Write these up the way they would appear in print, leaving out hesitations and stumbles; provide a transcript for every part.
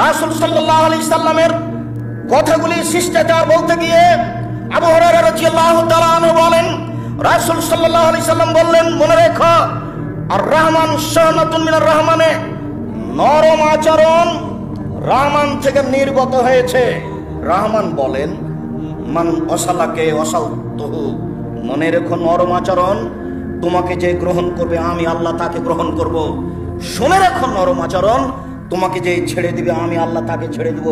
রাসূল সাল্লাল্লাহু আলাইহি সাল্লামের কথাগুলি শিষ্টাচার বলতে গিয়ে আবু হুরায়রা রাদিয়াল্লাহু তাআলা আনহু বলেন, রাসূল সাল্লাল্লাহু আলাইহি সাল্লাম বললেন, মনে রেখো আর রহমান শাহনাতুন মিনার রহমানে, নরম আচরণ রহমান থেকে নির্গত হয়েছে। রহমান বলেন, মান অসালাকে অসালতুহু, মনে রেখো নরম আচরণ তোমাকে যে গ্রহণ করবে আমি আল্লাহ তাকে গ্রহণ করব। শুনে রেখো নরম আচরণ তোমাকে যে ছেড়ে দিবে আমি আল্লাহ তাকে ছেড়ে দিব।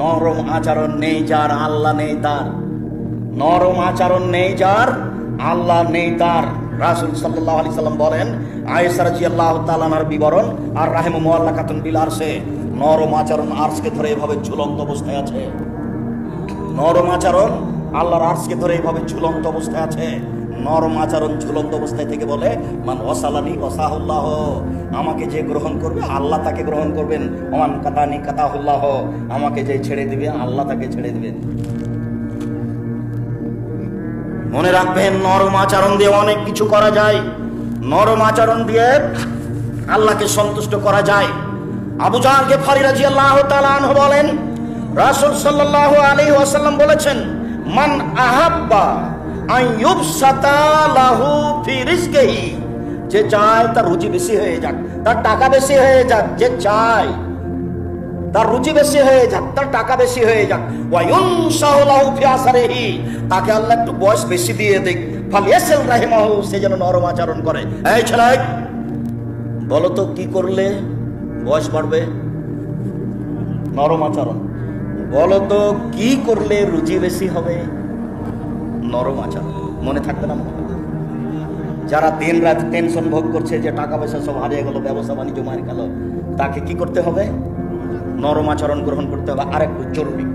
নরম আচরণ নেই যার, আল্লাহ নেই তার। নরম আচরণ নেই যার, আল্লাহ নেই তার। রাসূল সাল্লাল্লাহু আলাইহি সাল্লাম বলেন, আয়েশা রাদিয়াল্লাহু তাআলা আনহার বিবরণ আর রাহিমু মুআল্লাকাতুন বিল আরশে, নরম আচরণ আরশকে ধরে এভাবে ঝুলন্ত অবস্থায় আছে। নরম আচরণ আল্লাহর আরশকে ধরে এভাবে ঝুলন্ত অবস্থায় আছে। নরম আচরণ ঝুলন্ত অবস্থায় থেকে বলে, মান ওয়াসালানি ওয়াসাহুল্লাহ, আমাকে যে গ্রহণ করবে আল্লাহ তাকে গ্রহণ করবেন। ওমান কাতানি কাতাহুল্লাহ, আমাকে যে ছেড়ে দিবে আল্লাহ তাকে ছেড়ে দিবেন। মনে রাখবেন, নরম আচরণ দিয়ে অনেক কিছু করা যায়। নরম আচরণ দিয়ে আল্লাহকে সন্তুষ্ট করা যায়। আবু জাহল গিফারি রাদিয়াল্লাহু তাআলা আনহু বলেন, রাসূল সাল্লাল্লাহু আলাইহি ওয়াসাল্লাম বলেছেন, মান আহাব্বা আন ইউবসাতা লাহু ফি রিজকিহি, যে চায় তার রুজি বেশি হয়ে যাক, তার টাকা বেশি হয়ে যাক, যে চায় তার রুজি বেশি হয়ে যাক, তার টাকা বেশি হয়ে যাক, ওয়া ইউনসাহু লাহু ফি আসরিহি, তাকে আল্লাহ একটু বয়স বেশি দিয়ে দেখ, ফালিয়াসিল রাহিমাহু, সে যেন নরম আচরণ করে। এই ছেলে, বলো তো কি করলে বয়স বাড়বে? নরম আচরণ। বলো তো কি করলে রুজি বেশি হবে? নরম আচরণ। মনে থাকবে না? যারা দিন রাত টেনশন ভোগ করছে যে টাকা পয়সা সব হারিয়ে গেল, ব্যবসা বাণিজ্য মার গেল, তাকে কি করতে হবে? নরম আচরণ গ্রহণ করতে হবে। আরেকটু জরুরি,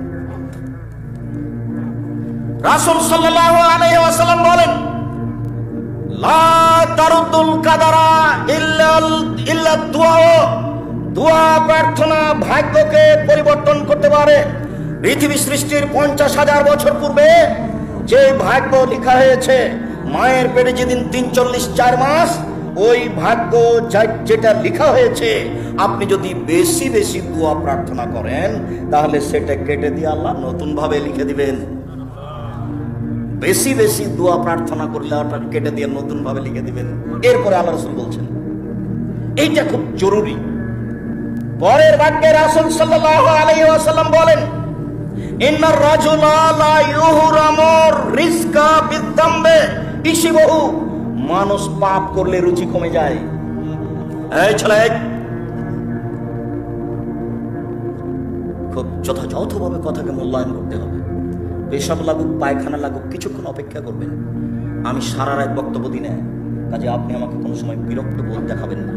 রাসূল সাল্লাল্লাহু আলাইহি ওয়াসাল্লাম বলেন, লা তারুদুল কাদারা ইল্লা দুআ, দোয়া প্রার্থনা ভাগ্যকে পরিবর্তন করতে পারে। পৃথিবী সৃষ্টির 50,000 বছর পূর্বে যে ভাগ্য লেখা হয়েছে, মায়ের পেটে যেদিন 43-4 মাস, ওই ভাগ্য যেটা লেখা হয়েছে, আপনি যদি বেশি বেশি দোয়া প্রার্থনা করেন তাহলে সেটা কেটে দিয়ে আল্লাহ নতুন ভাবে লিখে দিবেন। বেশি বেশি দোয়া প্রার্থনা করলে ওটা কেটে দিয়ে নতুন ভাবে লিখে দিবেন। এরপরে আল্লাহ রাসূল বলছেন, এইটা খুব জরুরি। পরের বাক্যে রাসূল সাল্লাল্লাহু আলাইহি ওয়াসাল্লাম বলেন, ইন্নার রাজুলা লা ইউহরামু রিজকা বিযামবে ইশিবহু, মানুষ পাপ করলে রুচি কমে যায়। এই ছেলে, খুব যথাযথভাবে কথাকে মূল্যায়ন করতে হবে। পেশাব লাগুক, পায়খানা লাগুক, কিছুক্ষণ অপেক্ষা করবেন। আমি সারা রাত বক্তব্য দিই না, কাজে আপনি আমাকে কোনো সময় বিরক্ত বোধ দেখাবেন না।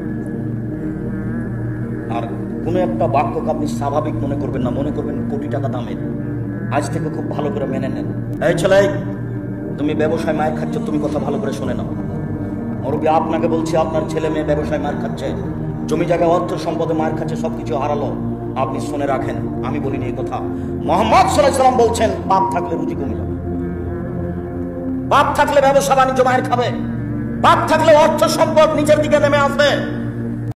আর কোনো একটা বাক্যকে আপনি স্বাভাবিক মনে করবেন না, মনে করবেন কোটি টাকা দামের। আজ থেকে খুব ভালো করে মেনে নেন। এই ছেলে, তুমি ব্যবসায় মার খাচ্ছ, তুমি কথা ভালো করে শুনে নাও। মুরব্বী, আপনাকে বলছি, আপনার ছেলে মেয়ে ব্যবসায় মার খাচ্ছে, জমি জায়গা অর্থ সম্পদে মার খাচ্ছে, সবকিছু হারালো। আপনি শুনে রাখেন, আমি বলিনি এই কথা। মুহাম্মদ সাল্লাল্লাহু আলাইহি ওয়াসাল্লাম বলছেন, পাপ থাকলে রুজি কমে যাবে, পাপ থাকলে ব্যবসা বাণিজ্য মার খাবে, পাপ থাকলে অর্থ সম্পদ নিচের দিকে নেমে আসবে।